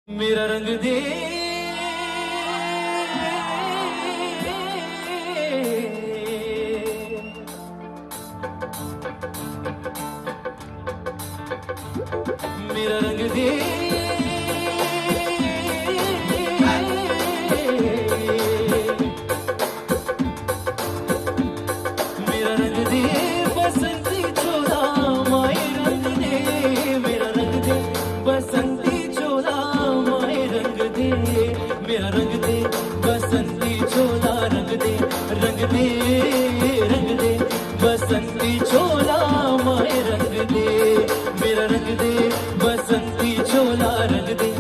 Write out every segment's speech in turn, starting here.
मेरा रंग दे मेरा रंग दे मेरा रंग दे बसंती चोला माए रंग दे मेरा रंग दे बसंती चोला माए रंग दे मेरा रंग दे बसंती चोला रंग दे बसंती चोला माए रंग दे मेरा रंग दे बसंती चोला रंग दे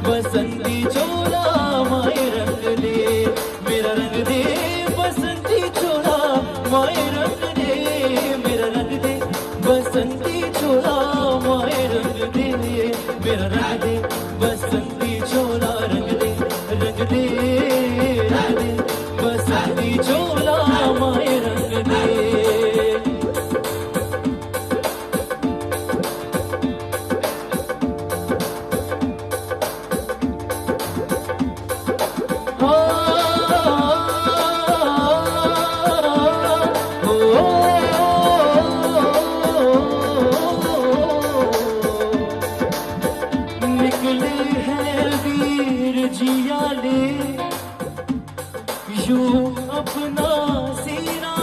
बसंती चोला माए रंग दे मेरा रंग दे बसंती चोला माए रंग दे मेरा रंग दे बसंती चोला माए रंग दे मेरा रंग दे बसंती चोला रंग दे बसंती चोला माए रंग दे निकले हैं वीर जिया ले यूं अपना सीना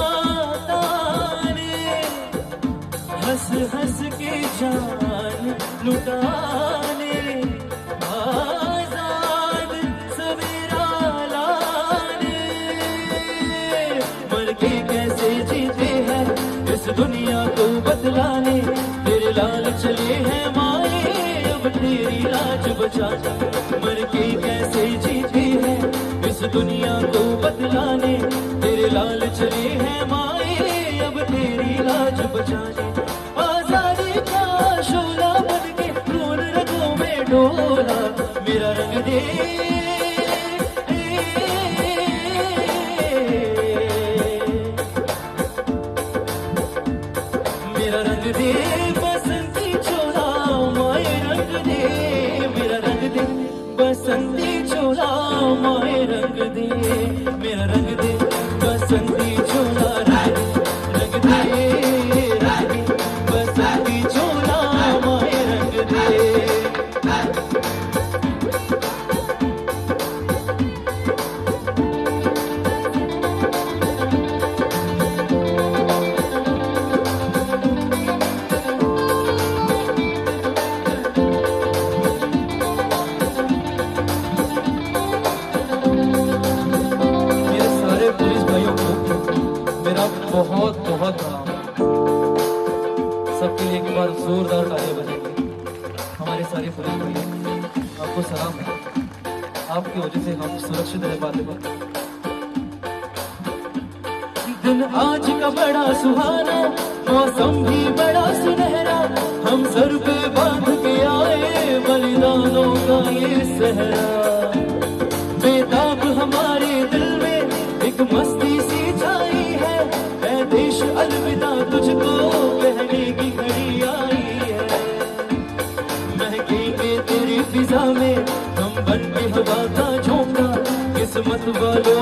ताने हंस हंस के जान लुटाने आजाद सवेरा लाने मर के कैसे जीते हैं इस दुनिया को बदलाने तेरे लाल चले हैं माए अब तेरी लाज बचाने मर के कैसे जीते हैं इस दुनिया को बदलाने तेरे लाल चले हैं माए अब तेरी लाज बचाने आजादी का शोला बन के खून रगों में डोला मेरा रंग दे मेरा रंग दे बसंती चोला माए रंग दे मेरा रंग दे बसंती चोला माए रंग दे मेरा रंग दे बसंती चोला रंग दे बसंती चोला माए रंग दे बहुत बहुत प्रणाम सबके लिए एक बार जोरदार तालियां बजाएंगे हमारे सारे पुलिस भाइयों आपको सलाम है आपकी वजह से हम सुरक्षित रह पाते हैं दिन आज का बड़ा सुहाना मौसम भी बड़ा सुनहरा हम सर पे बांध के आए बलिदानों का ये सहरा बेताब हमारे दिल में एक मस्ती सी छाई है देश अलविदा तुझको कहने की घड़ी आई है महकेंगे तेरी फिजा में हम बन के हवा का झोंका किस्मत वालों